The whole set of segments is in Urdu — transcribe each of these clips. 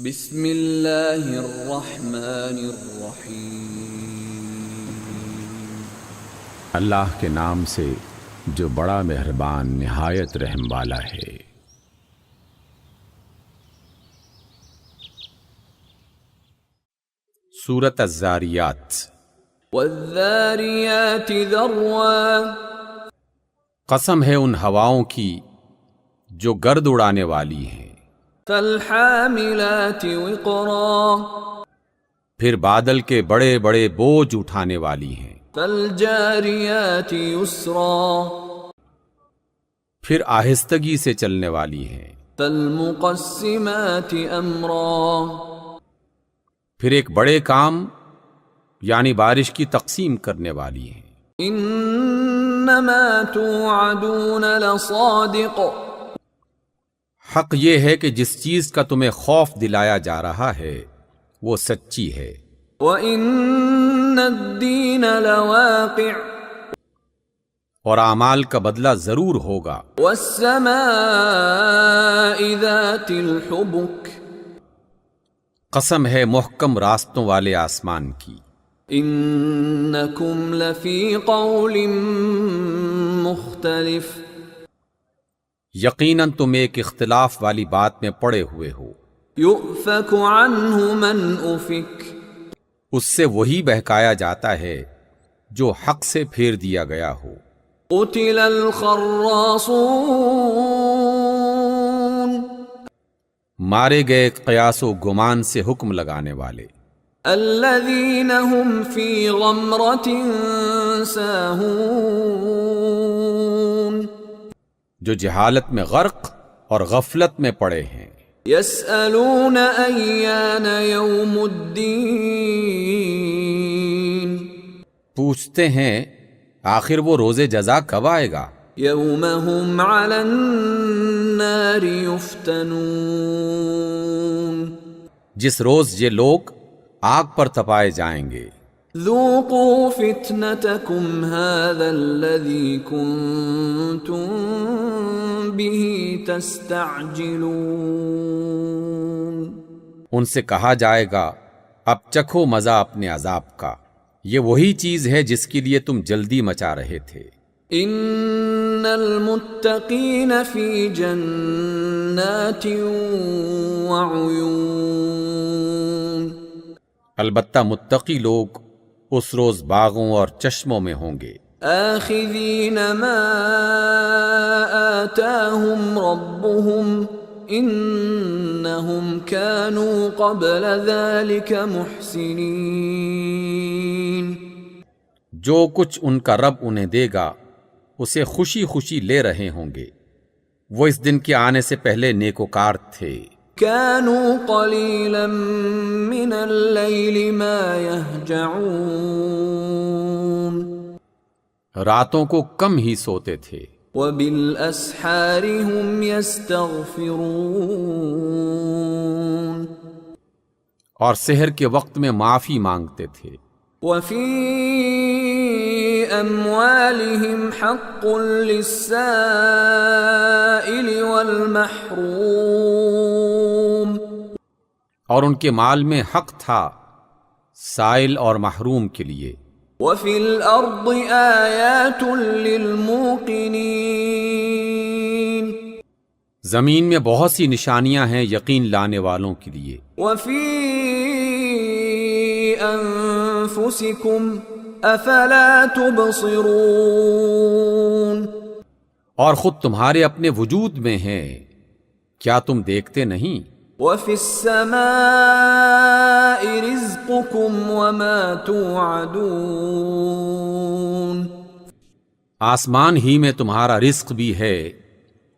بسم اللہ الرحمن الرحیم۔ اللہ کے نام سے جو بڑا مہربان نہایت رحم والا ہے۔ سورۃ الذاریات۔ والذاریات ذروا، قسم ہے ان ہواؤں کی جو گرد اڑانے والی ہیں۔ فالحاملات وقرا، پھر بادل کے بڑے بڑے بوجھ اٹھانے والی ہیں۔ فالجاریات یسرا، پھر آہستگی سے چلنے والی ہیں۔ فالمقسمات امرا، پھر ایک بڑے کام یعنی بارش کی تقسیم کرنے والی ہیں۔ انما توعدون لصادق، حق یہ ہے کہ جس چیز کا تمہیں خوف دلایا جا رہا ہے وہ سچی ہے۔ وَإِنَّ الدِّينَ لَوَاقِعٌ، اور اعمال کا بدلہ ضرور ہوگا۔ وَالسَّمَاءِ ذَاتِ الْحُبُكِ، قسم ہے محکم راستوں والے آسمان کی۔ إِنَّكُمْ لَفِي قَوْلٍ مُخْتَلِفٍ، یقیناً تم ایک اختلاف والی بات میں پڑے ہوئے ہو۔ يُؤْفَكُ عَنْهُ مَنْ أُفِكَ، اس سے وہی بہکایا جاتا ہے جو حق سے پھیر دیا گیا ہو۔ قُتِلَ الْخَرَّاصُونَ، مارے گئے قیاس و گمان سے حکم لگانے والے۔ الَّذِينَ هُمْ فِي غَمْرَةٍ سَاهُونَ، جو جہالت میں غرق اور غفلت میں پڑے ہیں۔ يَسْأَلُونَ أَيَّانَ يَوْمُ الدِّينِ، پوچھتے ہیں آخر وہ روز جزا کب آئے گا؟ يَوْمَ هُمْ عَلَى النَّارِ يُفْتَنُونَ، جس روز یہ لوگ آگ پر تپائے جائیں گے۔ ذُوقُوا فِتْنَتَكُمْ هَذَا الَّذِي كُنْتُمْ بِهِ تَسْتَعْجِلُونَ، ان سے کہا جائے گا اب چکھو مزہ اپنے عذاب کا، یہ وہی چیز ہے جس کے لیے تم جلدی مچا رہے تھے۔ إِنَّ الْمُتَّقِينَ فِي جَنَّاتٍ وَعُيُونٍ، البتہ متقی لوگ اس روز باغوں اور چشموں میں ہوں گے۔ آخذین ما آتاہم ربهم انہم كانوا قبل ذلك محسنین، جو کچھ ان کا رب انہیں دے گا اسے خوشی خوشی لے رہے ہوں گے، وہ اس دن کے آنے سے پہلے نیکوکار تھے۔ كانوا قلیلا من اللیل ما یہجعون، راتوں کو کم ہی سوتے تھے۔ وبالاسحار هم یستغفرون، اور سحر کے وقت میں معافی مانگتے تھے۔ وفی اموالهم حق للسائل والمحروم، اور ان کے مال میں حق تھا سائل اور محروم کے لیے۔ وفی الارض آیات للموقنین، زمین میں بہت سی نشانیاں ہیں یقین لانے والوں کے لیے۔ وفی انفسکم افلا تبصرون، اور خود تمہارے اپنے وجود میں ہیں کیا تم دیکھتے نہیں؟ وفی السماء رزقکم وما توعدون، آسمان ہی میں تمہارا رزق بھی ہے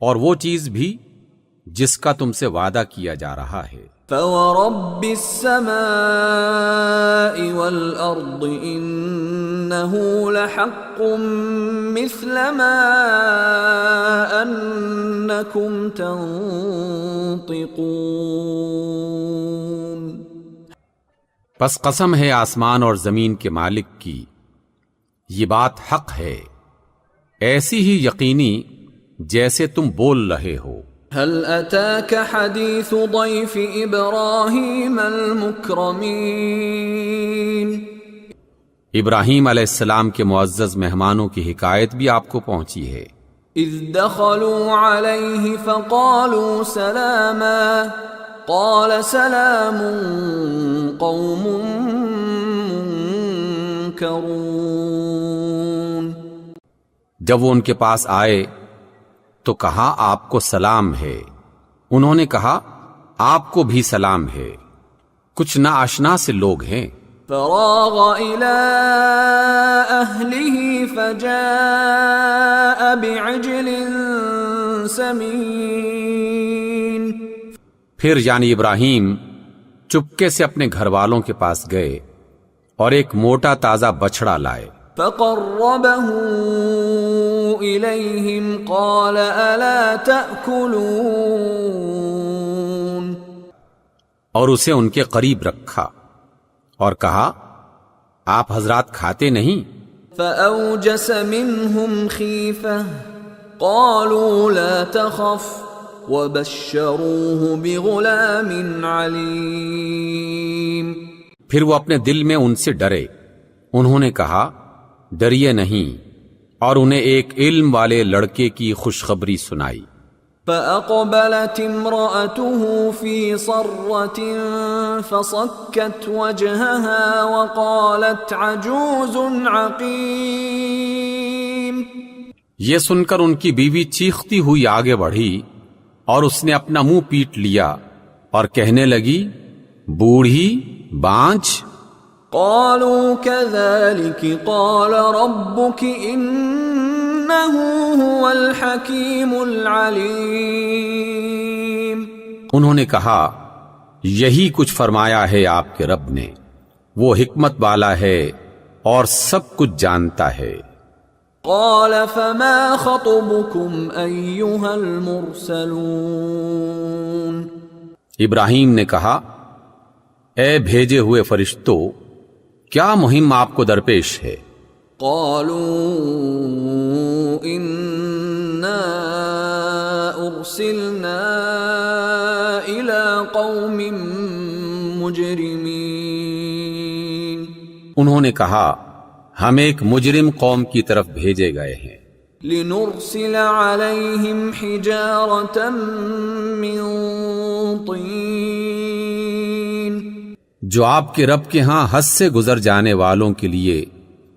اور وہ چیز بھی جس کا تم سے وعدہ کیا جا رہا ہے۔ فورب السماء والارض انه لحق مثل ما انکم تنطقون، پس قسم ہے آسمان اور زمین کے مالک کی، یہ بات حق ہے ایسی ہی یقینی جیسے تم بول رہے ہو۔ هل أتاك حديث ضيف إبراهيم المكرمين ابراہیم علیہ السلام کے معزز مہمانوں کی حکایت بھی آپ کو پہنچی ہے۔ إذ دخلوا عليه فقالوا سلاما قال سلام قوم منكرون۔ جب وہ ان کے پاس آئے تو کہا آپ کو سلام ہے، انہوں نے کہا آپ کو بھی سلام ہے، کچھ ناآشنا سے لوگ ہیں۔ فراغ إلى أهله فجاء بعجل سمين۔ پھر یعنی ابراہیم چپکے سے اپنے گھر والوں کے پاس گئے اور ایک موٹا تازہ بچڑا لائے۔ فقربه إليهم قال ألا تأكلون۔ اور اسے ان کے قریب رکھا اور کہا آپ حضرات کھاتے نہیں؟ فأوجس منهم خيفة قالوا لا تخف وبشروه بغلام عليم۔ پھر وہ اپنے دل میں ان سے ڈرے، انہوں نے کہا ڈریے نہیں، اور انہیں ایک علم والے لڑکے کی خوشخبری سنائی۔ فأقبلت امرأته في صرة فصكت وجهها وقالت عجوز عقيم۔ یہ سن کر ان کی بیوی چیختی ہوئی آگے بڑھی اور اس نے اپنا منہ پیٹ لیا اور کہنے لگی بوڑھی بانجھ۔ قالوا كذلك قال ربك إنه هو الحكيم العليم۔ انہوں نے کہا یہی کچھ فرمایا ہے آپ کے رب نے، وہ حکمت والا ہے اور سب کچھ جانتا ہے۔ قال فما خطبكم أيها المرسلون۔ ابراہیم نے کہا اے بھیجے ہوئے فرشتوں، کیا مہم آپ کو درپیش ہے؟ قالوا إنا أرسلنا إلى قوم مجرمين۔ انہوں نے کہا ہم ایک مجرم قوم کی طرف بھیجے گئے ہیں۔ لنرسل عليهم حجارة من طين۔ جو آپ کے رب کے ہاں حد سے گزر جانے والوں کے لیے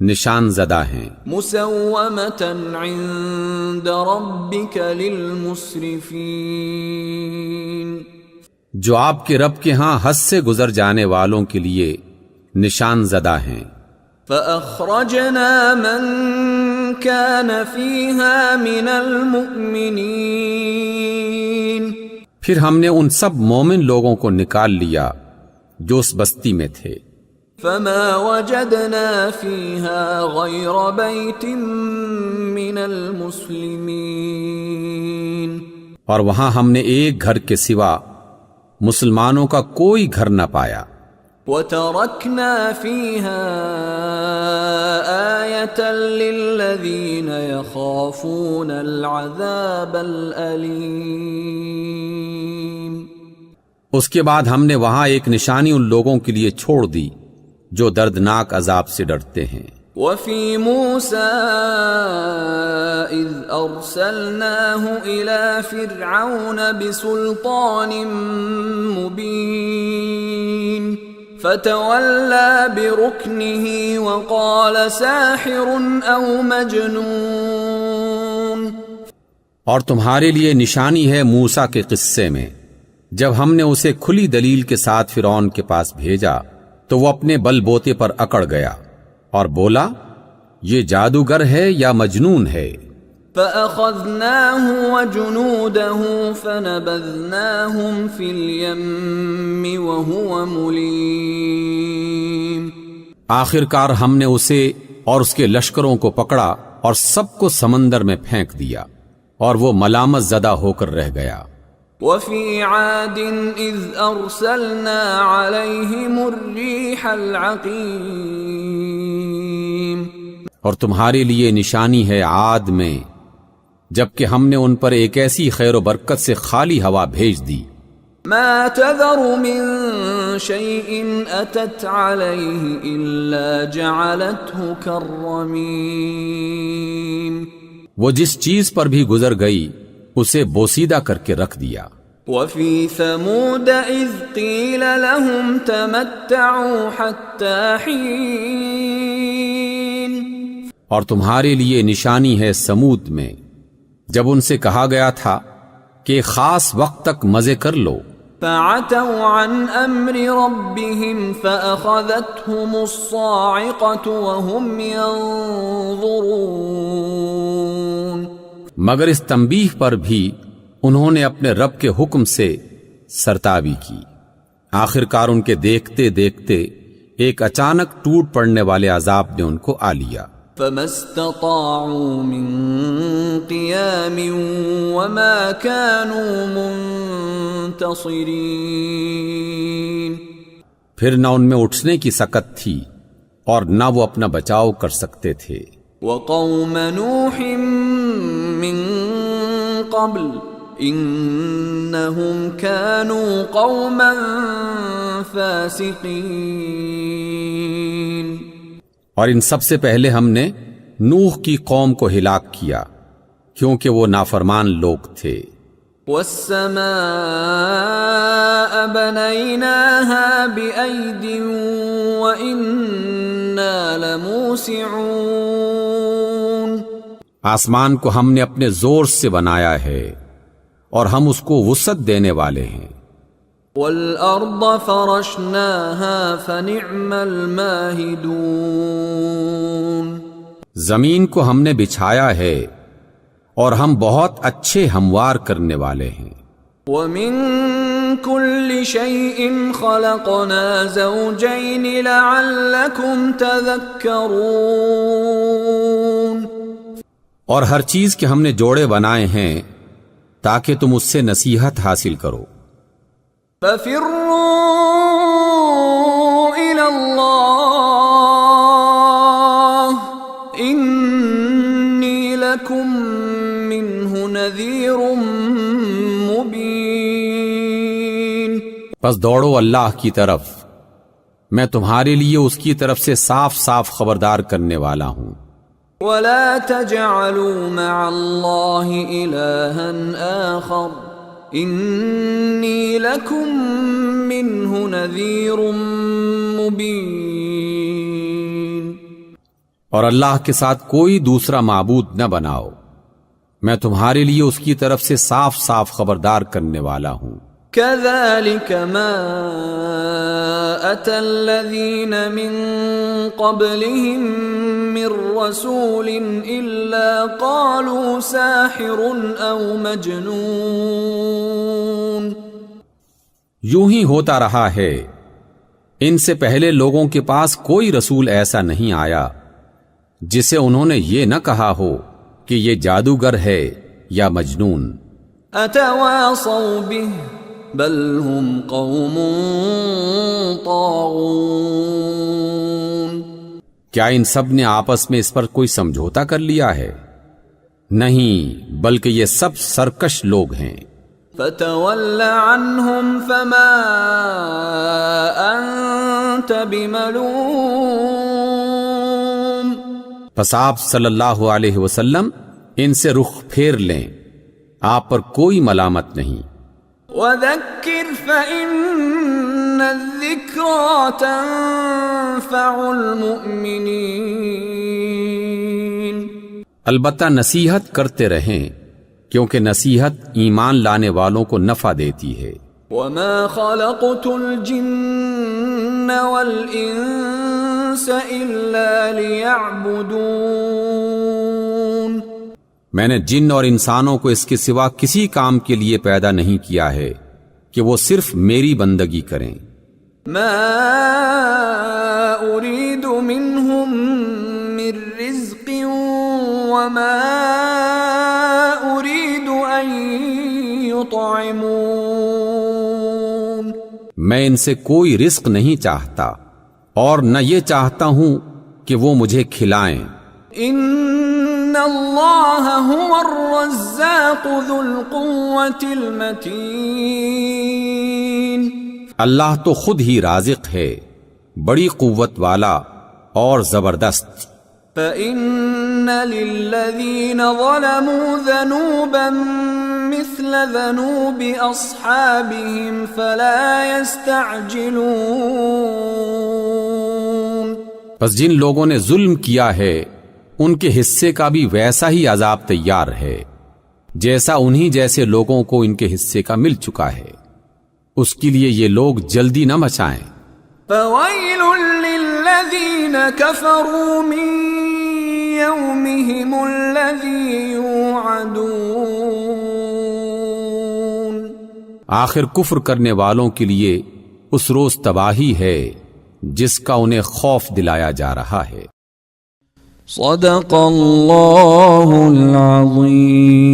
نشان زدہ ہیں۔ مسومة عند ربك للمسرفين۔ جو آپ کے رب کے ہاں حد سے گزر جانے والوں کے لیے نشان زدہ ہیں۔ فأخرجنا من كان فيها من المؤمنين۔ پھر ہم نے ان سب مومن لوگوں کو نکال لیا جو اس بستی میں تھے۔ فما وجدنا فيها غير بيت من المسلمين۔ اور وہاں ہم نے ایک گھر کے سوا مسلمانوں کا کوئی گھر نہ پایا۔ وتركنا فيها آية للذين يخافون العذاب الأليم۔ اس کے بعد ہم نے وہاں ایک نشانی ان لوگوں کے لیے چھوڑ دی جو دردناک عذاب سے ڈرتے ہیں۔ وفي موسى إذ أرسلناه إلى فرعون بسلطان مبين فتولى بركنه وقال ساحر أو مجنون۔ اور تمہارے لیے نشانی ہے موسیٰ کے قصے میں، جب ہم نے اسے کھلی دلیل کے ساتھ فرعون کے پاس بھیجا تو وہ اپنے بل بوتے پر اکڑ گیا اور بولا یہ جادوگر ہے یا مجنون ہے۔ فأخذناه وجنوده فنبذناهم في اليم وهو مليم۔ آخر کار ہم نے اسے اور اس کے لشکروں کو پکڑا اور سب کو سمندر میں پھینک دیا اور وہ ملامت زدہ ہو کر رہ گیا۔ وفي عاد إذ أرسلنا عليهم الريح العقيم۔ اور تمہارے لیے نشانی ہے عاد میں جبکہ ہم نے ان پر ایک ایسی خیر و برکت سے خالی ہوا بھیج دی. ما تذر من شيء أتت عليه إلا جعلته كالرميم. وہ جس چیز پر بھی گزر گئی اسے بوسیدہ کر کے رکھ دیا. وفي ثمود إذ قيل لهم تمتعوا حتى حين. اور تمہارے لیے نشانی ہے سمود میں جب ان سے کہا گیا تھا کہ خاص وقت تک مزے کر لو. فعتوا عن امر ربهم فاخذتهم الصاعقه وهم ينظرون. مگر اس تنبیہ پر بھی انہوں نے اپنے رب کے حکم سے سرتابی کی. آخر کار ان کے دیکھتے دیکھتے ایک اچانک ٹوٹ پڑنے والے عذاب نے ان کو آ لیا. فما استطاعوا من قيام وما كانوا منتصرين. پھر نہ ان میں اٹھنے کی سکت تھی اور نہ وہ اپنا بچاؤ کر سکتے تھے. وقوم نوح من قبل انہم كانوا قوما فاسقین. اور ان سب سے پہلے ہم نے نوح کی قوم کو ہلاک کیا کیونکہ وہ نافرمان لوگ تھے. والسماء بنيناها بأيد وإنا لموسعون. آسمان کو ہم نے اپنے زور سے بنایا ہے اور ہم اس کو وسعت دینے والے ہیں. والأرض فرشناها فنعم الماهدون. زمین کو ہم نے بچھایا ہے اور ہم بہت اچھے ہموار کرنے والے ہیں. ومن كل شيء خلقنا زوجين لعلكم تذكرون. اور ہر چیز کے ہم نے جوڑے بنائے ہیں تاکہ تم اس سے نصیحت حاصل کرو. ففروا إلى الله إني لكم منه نذير مبين. پس دوڑو اللہ کی طرف، میں تمہارے لیے اس کی طرف سے صاف صاف خبردار کرنے والا ہوں. ولا تجعلوا مع الله إلها آخر إني لكم منه نذير مبين. اور اللہ کے ساتھ کوئی دوسرا معبود نہ بناؤ، میں تمہارے لیے اس کی طرف سے صاف صاف خبردار کرنے والا ہوں. كذلك ما أتى الذين من قبلهم من رسول إلا قالوا ساحر أو مجنون. یوں ہی ہوتا رہا ہے، ان سے پہلے لوگوں کے پاس کوئی رسول ایسا نہیں آیا جسے انہوں نے یہ نہ کہا ہو کہ یہ جادوگر ہے یا مجنون. أتواصوا به بل هم قوم طاغون. کیا ان سب نے آپس میں اس پر کوئی سمجھوتا کر لیا ہے؟ نہیں، بلکہ یہ سب سرکش لوگ ہیں. فتول عنهم فما أنت بملوم. پس آپ صلی اللہ علیہ وسلم ان سے رخ پھیر لیں، آپ پر کوئی ملامت نہیں. وذكر فإن الذكرى تنفع المؤمنين. البتہ نصیحت کرتے رہیں کیونکہ نصیحت ایمان لانے والوں کو نفع دیتی ہے. وما خلقت الجن والإنس إلا ليعبدون. میں نے جن اور انسانوں کو اس کے سوا کسی کام کے لیے پیدا نہیں کیا ہے کہ وہ صرف میری بندگی کریں. ما أريد منهم من رزق وما أريد أن يطعمون. میں ان سے کوئی رزق نہیں چاہتا اور نہ یہ چاہتا ہوں کہ وہ مجھے کھلائیں. إن اللہ هو الرزاق ذو القوة المتین، اللہ تو خود ہی رازق ہے، بڑی قوت والا اور زبردست۔ فَإِنَّ لِلَّذِينَ ظَلَمُوا ذَنُوبًا مِثْلَ ذَنُوبِ أَصْحَابِهِمْ فَلَا يَسْتَعْجِلُونَ، پس جن لوگوں نے ظلم کیا ہے ان کے حصے کا بھی ویسا ہی عذاب تیار ہے جیسا انہی جیسے لوگوں کو ان کے حصے کا مل چکا ہے، اس کے لیے یہ لوگ جلدی نہ مچائیں۔ فَوَيْلٌ لِّلَّذِينَ كَفَرُوا مِن يَوْمِهِمُ الَّذِي يُوعَدُونَ، آخر کفر کرنے والوں کے لیے اس روز تباہی ہے جس کا انہیں خوف دلایا جا رہا ہے۔ صدق اللہ العظیم۔